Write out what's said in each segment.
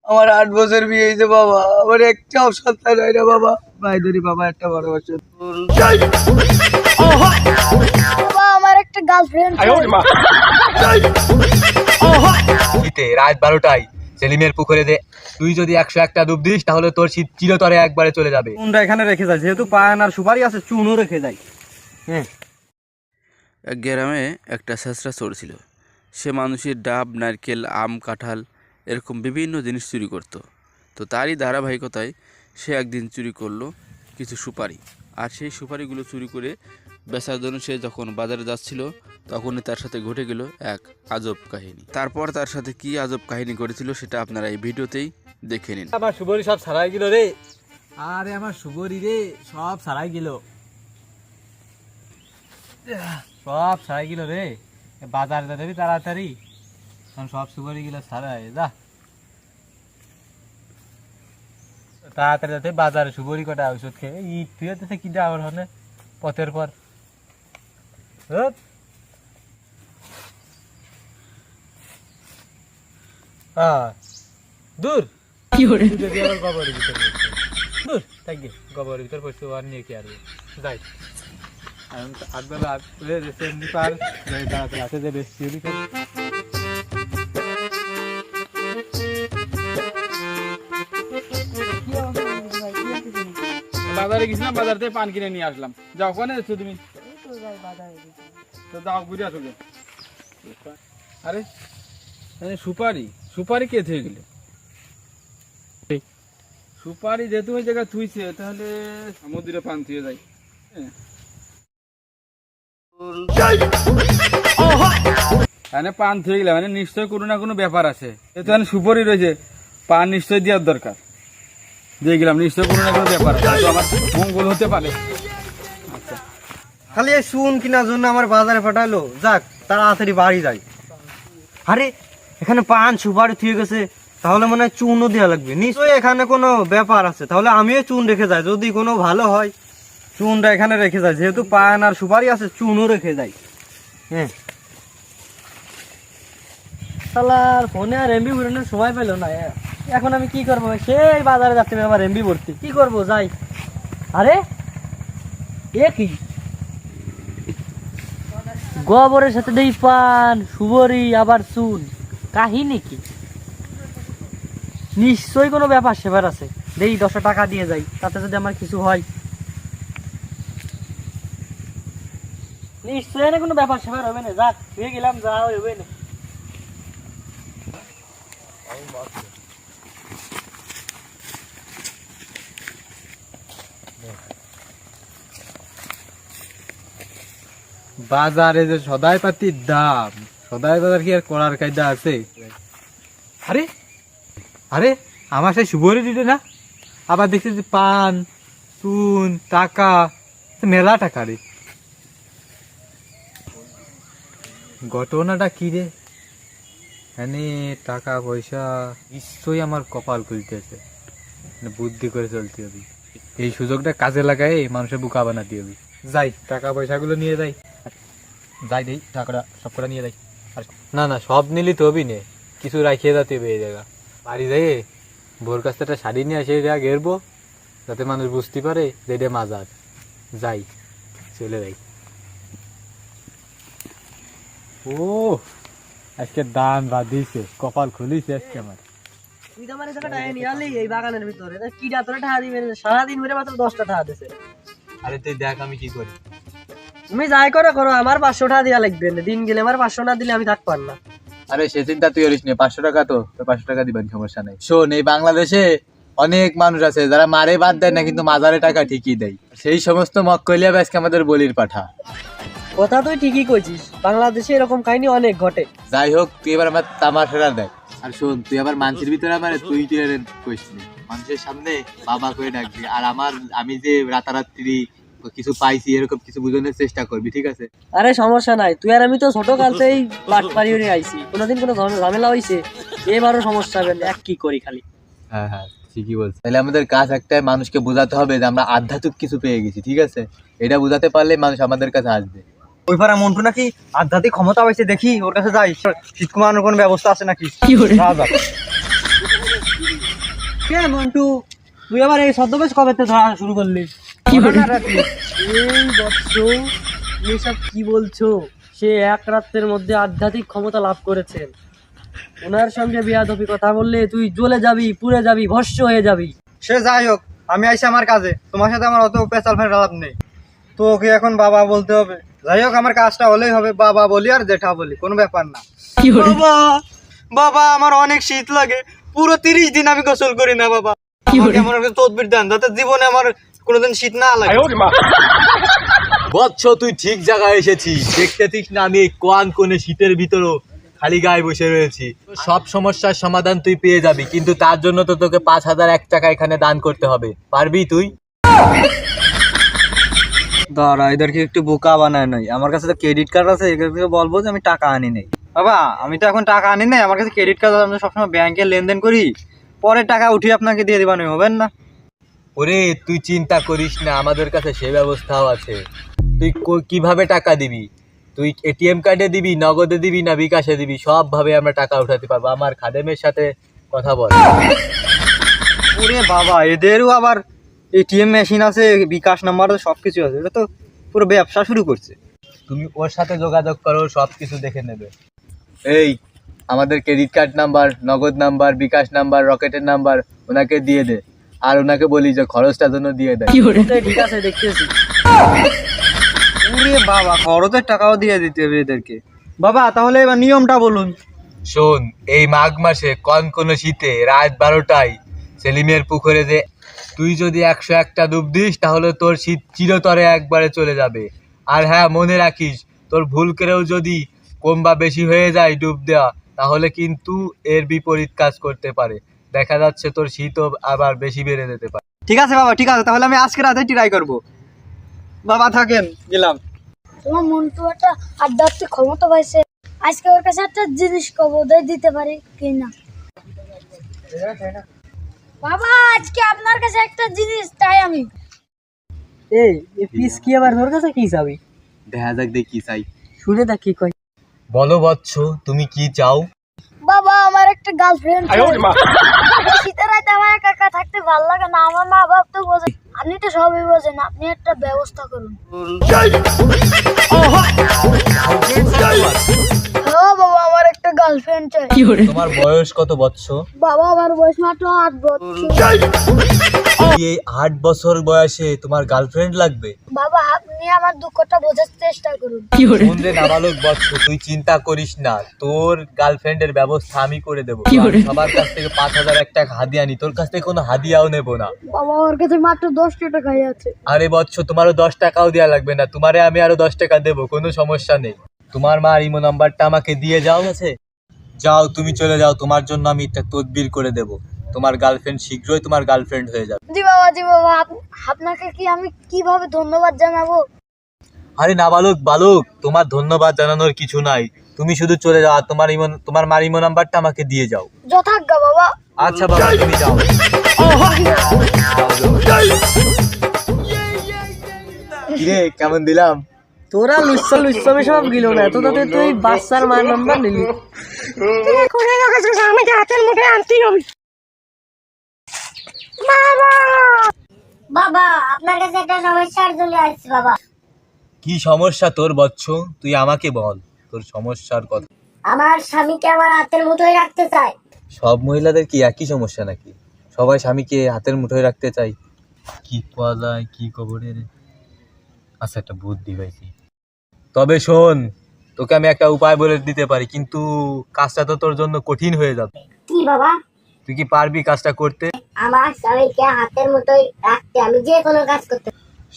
আমার 8 বছর বিয়ে হয়েছে বাবা, আমার একটাও সন্তান হয় না বাবা। ভাই ধরি বাবা, একটা বড় বছর বাবা আমার একটা গার্লফ্রেন্ড রাত 12টায় সেলিমের পুকুরে দে। তুই যদি 101টা ডুব দিস তাহলে তোর চিরতরে একবারে চলে যাবে। চুনটা এখানে রেখে যায়, যেহেতু পান আর সুপারি আছে চুনও রেখে যায়। হ্যাঁ, এক গ্রামে একটা ছেঁচড়া চোর ছিল। সে মানুষের ডাব, নারকেল, আম, কাঁঠাল এরকম বিভিন্ন জিনিস চুরি করত। তো তারই ধারাবাহিকতায় সে একদিন চুরি করলো কিছু সুপারি। আর সেই সুপারিগুলো চুরি করে বেচার জন্য সে যখন বাজারে যাচ্ছিল তখনই তার সাথে ঘটে গেল এক আজব কাহিনী। তারপর তার সাথে কি আজব কাহিনী ঘটেছিল সেটা আপনারা এই ভিডিওতেই দেখে নিন। আমার সুবরি সব ছাড়াই গেল রে। আরে আমার সুবরি রে সব ছাড়াই গেল, সব ছাড়াই গেল রে। বাজার যাবি তাড়াতাড়ি, সব সুবরি গেল ছাড়াই যা তাড়াতাড়ি যাতে বাজারে। সুবরি কটা ঔষধ খেয়ে ঈদ ফিরেতেছে কি আবার হনে পথের পর। দূর কি করে যদি আবার গোবরের ভিতর পড়ছে, দূর থাকি গোবরের ভিতর পড়ছে, আর নিয়ে কি আসবে। যাই আমি তো আগবেলা রেস্টুরেন্ট পার যাই তাড়াতাড়ি আছে যে রেস্টুরেন্ট বাজারে গেছিলাম, বাজার থেকে পান কিনে নিয়ে আসলাম। যাও ওখানে যাচ্ছ তুমি? তো যাও ঘুরে আসো। আরে সুপারি, সুপারি কে থেকে গেল? সুপারি যেহেতু ওই জায়গায় থুইছে তাহলে সমুদ্রে পান থুয়ে যায়। মানে পান থুয়ে গেলে মানে নিশ্চয় কোনো না কোনো ব্যাপার আছে। যেহেতু মানে সুপারি রয়েছে, পান নিশ্চয় দেওয়ার দরকার। দিয়ে গেলাম, নিশ্চয় কোনো না কোনো ব্যাপার আছে, তো আমার মঙ্গল হতে পারে। আচ্ছা, খালি এই চুন কেনার জন্য আমার বাজারে পাঠালো। যাক তাড়াতাড়ি বাড়ি যাই। আরে এখানে পান সুপারি থুয়ে গেছে, তাহলে মনে হয় চুনও দেওয়া লাগবে। নিশ্চয়ই এখানে কোনো ব্যাপার আছে, তাহলে আমিও চুন রেখে যাই। যদি কোনো ভালো হয় চুনটা এখানে রেখে যায়, যেহেতু পান আর সুপারি আছে চুনও রেখে যাই। হ্যাঁ, শালার ফোনে আর এমবি ভরানোর সময় পেলো না। এখন আমি কি করবো? সেই বাজারে যাচ্ছি, আমার এমবি ভর্তি। কি করবো, যাই। আরে এ কি গোবরের সাথে দেই পান সুবরি আবার চুন, কাহিনী কি? নিশ্চয়ই কোনো ব্যাপার সেবার আছে। দেই 10 টাকা দিয়ে যাই, তাতে যদি আমার কিছু হয়। নিশ্চয়ই না কোনো ব্যাপার সেবার হবে না। যাক হয়ে গেলাম, যা হবে না। বাজারে যে সদাই পাতির দাম, সদাই বাজার কি আর করার কায়দা আছে? আরে আরে আমার সেই সুবরি দিতে না, আবার দেখছি যে পান চুন টাকা, মেলা টাকা রে। ঘটনাটা কি রে? এনে টাকা পয়সা নিশ্চয়ই আমার কপাল খুলতেছে, বুদ্ধি করে চলতে হবে। এই সুযোগটা কাজে লাগাই মানুষের বুকা বানাতে হবে। যাই টাকা পয়সাগুলো নিয়ে যাই, যাই দেই টাকাটা সব করে নিয়ে যাই। না না, সব নিলি তো হবি নে, কিছু রাখিয়ে যাতে হবে। এই জায়গা বাড়ি যাই ভোর কাছ থেকে শাড়ি নিয়ে আসে ঘেরবো, যাতে মানুষ বুঝতে পারে যে এটা মাজার। যাই চলে যাই। ও আজকে দান বাঁধিছে, কপাল খুলিছে আজকে আমার। তুই তো আমার এই জায়গাটা নিয়ে আলি এই বাগানের ভিতরে, কি তোরা টাকা দিবে? সারাদিন ধরে মাত্র 10টা টাকা দিছে। আরে তুই দেখ আমি কি করি। তুমি যাই করো করো, আমার 500 টাকা দেওয়া লাগবে না। দিন গেলে আমার 500 না দিলে আমি থাকতে পার না। আরে সে চিন্তা তুই করিস নি, 500 টাকা তো 500 টাকা দিবেন, সমস্যা নাই। শোন, এই বাংলাদেশে অনেক মানুষ আছে যারা মারে বাদ দেয় না, কিন্তু মাজারে টাকা ঠিকই দেয়। সেই সমস্ত মক্কলিয়া আজকে আমাদের বলির পাঠা। কথা তুই ঠিকই কইছিস, বাংলাদেশে এরকম কাহিনী অনেক ঘটে। যাই হোক, তুই এবার আমার তামাশাটা দেখ। আর শোন, তুই আবার মানুষের ভিতরে আমার তুই কইস নি, মানুষের সামনে বাবা করে ডাকবি। আর আমি যে রাতারাত্রি কিছু পাইছি এরকম কিছু বুঝানোর চেষ্টা করবি, ঠিক আছে? আরে সমস্যা নাই, তুই আর আমি তো ছোট কালতেই পাট পারি আইছি, কোনোদিন কোনো ঝামেলা হইছে? এবারও সমস্যা হবে না, এক কি করি খালি। হ্যাঁ হ্যাঁ, ঠিকই বলছিস। তাহলে আমাদের কাজ একটাই, মানুষকে বোঝাতে হবে যে আমরা আধ্যাত্মিক কিছু পেয়ে গেছি, ঠিক আছে? এটা বোঝাতে পারলে মানুষ আমাদের কাছে আসবে। ওই পাড়া মন্টু নাকি আধ্যাত্মিক ক্ষমতা পাইছে, দেখি ওর কাছে যাই। শীত কমানোর কোন ব্যবস্থা আছে নাকি? কে মন্টু, তুই আবার এই ছদ্মবেশ কবে থেকে ধরা শুরু করলি? এই বৎস, তুমি সব কি বলছো? সে এক রাত্রের মধ্যে আধ্যাত্মিক ক্ষমতা লাভ করেছেন। ওনার সঙ্গে বেয়াদবি কথা বললে তুই জ্বলে যাবি, পুড়ে যাবি, ভস্ম হয়ে যাবি। সে যাই হোক, আমি আইসি আমার কাজে, তোমার সাথে আমার অত পেঁচাল ফের লাভ নেই। তো ওকে এখন বাবা বলতে হবে। যাই হোক, আমার কাজটা হলেই হবে, বাবা বলি আর জেঠা বলি, কোনো ব্যাপার না। বাবা, বাবা আমার অনেক শীত লাগে, পুরো 30 দিন আমি গোসল করি না বাবা। আমাকে এমন একটা তদবির দেন যাতে জীবনে আমার কোনোদিন শীত না লাগে। বৎস, তুই ঠিক জায়গায় এসেছিস। দেখতেছিস না আমি এই কোনে শীতের ভিতরও খালি গায়ে বসে রয়েছি। সব সমস্যার সমাধান তুই পেয়ে যাবি, কিন্তু তার জন্য তো তোকে 5,001 টাকা এখানে দান করতে হবে। পারবি তুই? দাঁড়া, এদেরকে একটু বোকা বানায় নয়। আমার কাছে তো ক্রেডিট কার্ড আছে, এদেরকে বলবো যে আমি টাকা আনি নাই। বাবা, আমি তো এখন টাকা আনি নাই, আমার কাছে ক্রেডিট কার্ড আছে, আমি সবসময় ব্যাংকে লেনদেন করি, পরে টাকা উঠিয়ে আপনাকে দিয়ে দিবানি, হবেন না? ওরে, তুই চিন্তা করিস না, আমাদের কাছে সে ব্যবস্থাও আছে। তুই কিভাবে টাকা দিবি? তুই এটিএম কার্ডে দিবি, নগদে দিবি না বিকাশে দিবি, সব ভাবে আমরা টাকা উঠাতে পারবো। আমার খাদেমের সাথে কথা বল। ওরে বাবা, এদেরও আবার এটিএম মেশিন আছে, বিকাশ নাম্বার আছে, সবকিছু আছে। এটা তো পুরো ব্যবসা শুরু করছে। তুমি ওর সাথে যোগাযোগ করো, সব কিছু দেখে নেবে। এই, আমাদের ক্রেডিট কার্ড নাম্বার, নগদ নাম্বার, বিকাশ নাম্বার, রকেটের নাম্বার ওনাকে দিয়ে দে, আর ওনাকে বলি যে খরচটা জন্য দিয়ে দেয়। ঠিক আছে, দেখতেছি। ওরে বাবা, খরচের টাকাও দিয়ে দিতে হবে এদেরকে। বাবা, তাহলে এবার নিয়মটা বলুন। শোন, এই মাঘ মাসে কোনো শীতে রাত 12টায় সেলিমের পুকুরে যে তুই যদি 101টা ডুব দিস, তাহলে তোর শীত চিরতরে একবারে চলে যাবে। আর হ্যাঁ, মনে রাখিস, তোর ভুল করেও যদি কম বা বেশি হয়ে যায় ডুব দেওয়া, তাহলে কিন্তু এর বিপরীত কাজ করতে পারে। দেখা যাচ্ছে তোর শীতও আবার বেশি বেড়ে যেতে পারে। ঠিক আছে বাবা, ঠিক আছে, তাহলে আমি আজকে রাতে ট্রাই করবো। বাবা থাকেন, গেলাম। তোমার মন্টু একটা আধ্যাত্মিক ক্ষমতা পাইছে, আজকে ওর কাছে একটা জিনিস কব, দিতে পারি কিনা। বাবা, আজকে আপনার কাছে একটা জিনিস চাই আমি। এই পিস কি আবার তোর কাছে কি চাবি? দেখা যাক দেখি চাই। শুনে দেখ কি কই। বলো বৎস, তুমি কি চাও? বাবা, আমার একটা গার্লফ্রেন্ড। শীতের রাতে আমার একা একা থাকতে ভালো লাগে না, আমার মা বাপ তো বোঝে, আপনি তো সবই বোঝেন, আপনি একটা ব্যবস্থা করুন। হ্যাঁ বাবা, আমার একটা গার্লফ্রেন্ড চাই। তোমার বয়স কত বৎস? বাবা, আমার বয়স মাত্র 8 বছর। এই 8 বছর বয়সে তোমার গার্লফ্রেন্ড লাগবে? বাবা, আপনি আমার দুঃখটা বোঝার চেষ্টা করুন। শুনলে নাবালক বৎস, তুই চিন্তা করিস না, তোর গার্লফ্রেন্ডের ব্যবস্থা আমি করে দেবো। সবার কাছ থেকে 5,001 টাকা হাদিয়া নি, তোর কাছ থেকে কোনো হাদিয়াও নেবো না। বাবা, ওর কাছে মাত্র 10 টাকাই আছে। আরে বৎস, তোমারও 10 টাকাও দেওয়া লাগবে না, তোমারে আমি আরো 10 টাকা দেবো, কোনো সমস্যা নেই। তোমার মার ইমো নাম্বারটা আমাকে দিয়ে যাও। আছে, যাও, তুমি চলে যাও, তোমার জন্য আমি একটা তদবির করে দেবো। তোমার গার্লফ্রেন্ড শীঘ্রই তোমার গার্লফ্রেন্ড হয়ে যাবে। জি বাবা, জি বাবা, আপনাকে কি আমি কিভাবে ধন্যবাদ জানাবো? আরে নাবালক বালক, তোমার ধন্যবাদ জানানোর কিছু নাই, তুমি শুধু চলে যাও, আর তোমার মার ইমো নাম্বারটা আমাকে দিয়ে যাও। যথাজ্ঞা বাবা। আচ্ছা বাবা, তুমি যাও। কিরে, কেমন দিলাম? তোরা লুচ্ছামি সব গিলো না, তো তাতে তুই বাচ্চার মার নাম্বার নিলি। বাবা, আপনার কাছে একটা সমস্যার জন্য আসছি বাবা। কি সমস্যা তোর বৎস? তুই আমাকে বল তোর সমস্যার কথা। আমার স্বামীকে আমার হাতের মুঠোয় রাখতে চাই। সব মহিলাদের কি একই সমস্যা নাকি? সবাই স্বামীকে হাতের মুঠোয় রাখতে চাই? কি পাওয়া যায়, কি খবরের? আচ্ছা, একটা বুদ্ধি পাইছি। তবে শোন, তোকে আমি একটা উপায় বলে দিতে পারি, কিন্তু কাজটা তো তোর জন্য কঠিন হয়ে যাবে। কি বাবা? তুই কি পারবি কাজটা করতে? আমার স্বামীকে হাতের মুঠোয় রাখতে আমি যে কোনো কাজ করতে।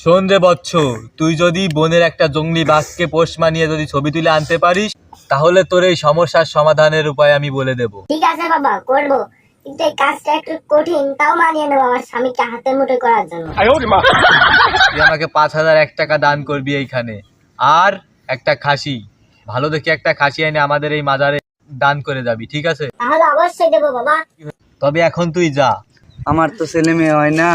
শোন রে বৎস, তুই যদি বনের একটা জঙ্গলি বাঘকে পোষ মানিয়ে যদি ছবি তুলে আনতে পারিস, তাহলে তোর এই সমস্যার সমাধানের উপায় আমি বলে দেব। ঠিক আছে বাবা, করবো, কিন্তু এই কাজটা একটু কঠিন, তাও মানিয়ে নেবো আমার স্বামীকে হাতের মুঠোয় করার জন্য। তুই আমাকে 5,001 টাকা দান করবি এইখানে, আর একটা খাসি, ভালো দেখে একটা খাসি এনে আমাদের এই মাজারে দান করে যাবি, ঠিক আছে? তাহলে অবশ্যই দেবো বাবা। তবে এখন তুই যা। আমার তো ছেলে মেয়ে হয় না,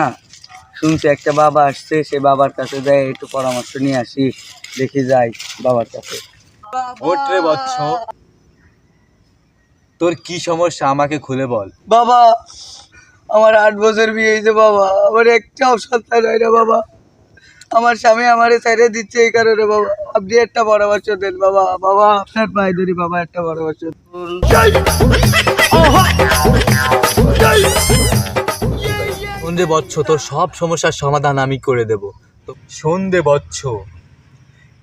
শুনছি একটা বাবা আসছে, সে বাবার কাছে যাই একটু পরামর্শ নিয়ে আসি, দেখি যাই বাবার কাছে। ওঠ রে বৎস, তোর কি সমস্যা আমাকে খুলে বল। বাবা, আমার 8 বছর বিয়ে হয়েছে বাবা, আমার একটাও সন্তান হয় না বাবা। আমার স্বামী আমারে ছেড়ে দিচ্ছে এই কারণে বাবা, আপনি একটা পরামর্শ দেন বাবা। বাবা আপনার পায়ে ধরি বাবা, একটা পরামর্শ দিন। শোন রে বৎস, তোর সব সমস্যার সমাধান আমি করে দেব। শোন রে বৎস,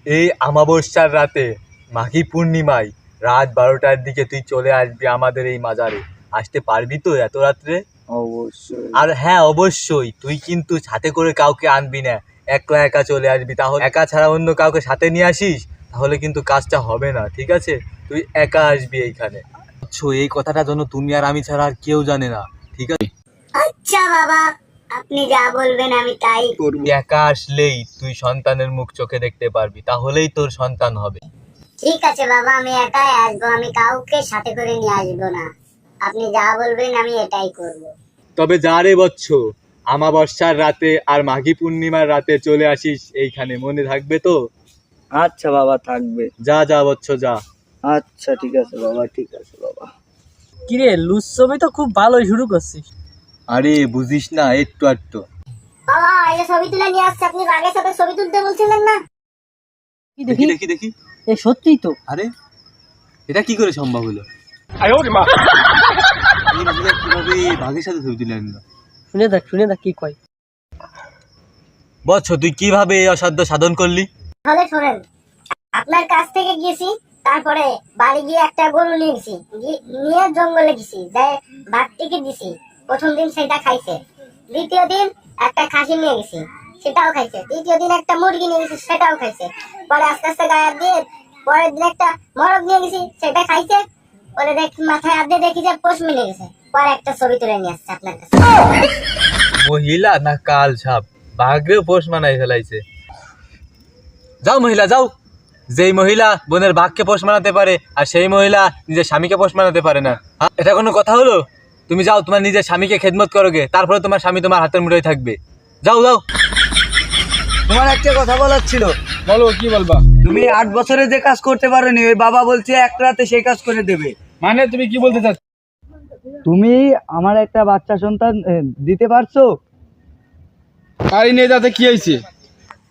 এই অমাবস্যার রাতে মাঘী পূর্ণিমায় রাত 12টার দিকে তুই চলে আসবি আমাদের এই মাজারে। আসতে পারবি তো এত রাত্রে? অবশ্যই। আর হ্যাঁ অবশ্যই, তুই কিন্তু সাথে করে কাউকে আনবি না, একলা একা চলে আসবি। তাহলে একা ছাড়া অন্য কাউকে সাথে নিয়ে আসিস, তাহলে কিন্তু কাজটা হবে না, ঠিক আছে? তুই একা আসবি এইখানে। আচ্ছা, এই কথাটা যেন তুমি আর আমি ছাড়া আর কেউ জানে না, ঠিক আছে? আচ্ছা বাবা, আপনি যা বলবেন আমি তাই তুই একা আসলেই তুই সন্তানের মুখ চোখে দেখতে পারবি, তাহলেই তোর সন্তান হবে। ঠিক আছে বাবা, আমি একাই আসবো, আমি কাউকে সাথে করে নিয়ে আসবো না। আপনি যা বলবেন আমি এটাই করব। তবে যা রে বৎস, অমাবস্যার রাতে আর মাঘী পূর্ণিমার রাতে চলে আসিস এইখানে, মনে থাকবে তো? আচ্ছা বাবা, থাকবে। যা যা বৎস যা। আচ্ছা ঠিক আছে বাবা, ঠিক আছে বাবা। কিরে লুচ্ছবি তো খুব ভালোই শুরু করছিস। আরে বুঝিস না, একটু একটু। বাবা এই ছবি তুলে নিয়ে আসছে, আপনি বাঘের সাথে ছবি তুলতে বলছিলেন না? দেখি দেখি দেখি। এ সত্যিই তো। আরে এটা কি করে সম্ভব হলো? কিভাবে বাঘের সাথে ছবি তুলে আনলো? শুনে দেখ কি কয়। বৎস, তুই কিভাবে এই অসাধ্য সাধন করলি? তাহলে শোনেন, আপনার কাছ থেকে গেছি, তারপরে বাড়ি গিয়ে একটা গরু নিয়ে গেছি, নিয়ে জঙ্গলে গেছি, যাই বাঘটিকে দিছি। প্রথম দিন সেটা খাইছে, দ্বিতীয় দিন একটা খাসি নিয়ে গেছি, সেটাও খাইছে, তৃতীয় দিন একটা মুরগি নিয়ে গেছি, সেটাও খাইছে। পরে আস্তে আস্তে গায়ে দিয়ে পরের দিন একটা মরগ নিয়ে গেছি, সেটা খাইছে। পরে মাথায় হাত দিয়ে দেখি যে পোষ মিলে গেছে। পরে একটা ছবি তুলে নিয়ে আসছে আপনার কাছে। মহিলা না কাল সাপ, বাঘরেও পোষ মানাই ফেলাইছে। যাও মহিলা যাও, যেই মহিলা বোনের বাঘকে পোষ মানাতে পারে আর সেই মহিলা নিজের স্বামীকে পোষ মানাতে পারে না, এটা কোনো কথা হলো? তুমি যাও, তোমার নিজের স্বামীকে খেদমত করোগে, তারপরে তোমার স্বামী তোমার হাতের মুঠোয় থাকবে। যাও যাও। তোমার একটা কথা বলার ছিল। বলো, কি বলবা? তুমি 8 বছরে যে কাজ করতে পারোনি, ওই বাবা বলছে এক রাতে সেই কাজ করে দেবে। মানে তুমি কি বলতে চাচ্ছ? তুমি আমার একটা বাচ্চা সন্তান দিতে পারছো? পারি নিয়ে যাতে কি হয়েছে?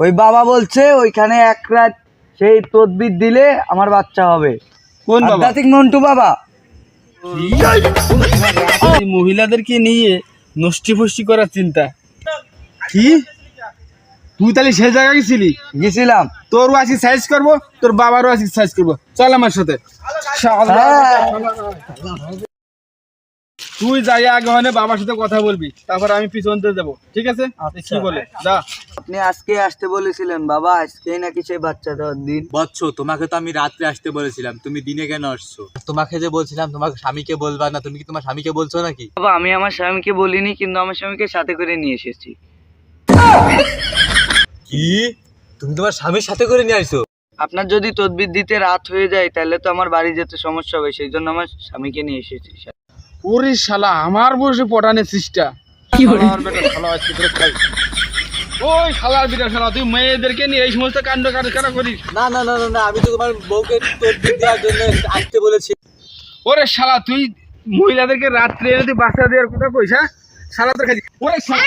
ওই বাবা বলছে ওইখানে এক রাত সেই তদবির দিলে আমার বাচ্চা হবে। কোন বাবা? আধ্যাত্মিক মন্টু বাবা। এই মহিলাদেরকে নিয়ে নষ্টি ফষ্টি করার চিন্তা কি? তুই তাহলে সেই জায়গায় গেছিলাম। তোরও আজকে সাইজ করবো, তোর বাবারও আজকে সাইজ করবো, চল আমার সাথে। তুই যাই আগে হয় বাবার সাথে কথা বলবি, তারপর আমি পিছন দিয়ে যাবো, ঠিক আছে? কি বলে যা। আপনি আজকে আসতে বলেছিলেন বাবা, আজকেই নাকি সেই বাচ্চা দেওয়ার দিন। বৎস, তোমাকে তো আমি রাত্রে আসতে বলেছিলাম, তুমি দিনে কেন আসছো? তোমাকে যে বলছিলাম তোমার স্বামীকে বলবা না, তুমি কি তোমার স্বামীকে বলছো নাকি? বাবা আমি আমার স্বামীকে বলিনি, কিন্তু আমার স্বামীকে সাথে করে নিয়ে এসেছি। কি? তুমি তোমার স্বামীর সাথে করে নিয়ে আসছো? আপনার যদি তদবির দিতে রাত হয়ে যায় তাহলে তো আমার বাড়ি যেতে সমস্যা হবে, সেই জন্য আমার স্বামীকে নিয়ে এসেছি। ওরে শালা, আমার বসে পটানের চেষ্টা। ওই শালার বিটা শালা, তুই মেয়েদেরকে নিয়ে এই সমস্ত কাণ্ড কারখানা করিস? না না না না, আমি তো তোমার বউকে তদবির দেওয়ার জন্য আসতে বলেছি। ওরে শালা, তুই মহিলাদেরকে রাত্রে এনে তুই বাচ্চা দেওয়ার কথা কইস? হ্যাঁ শালা, তোর খালি ওরে শালা।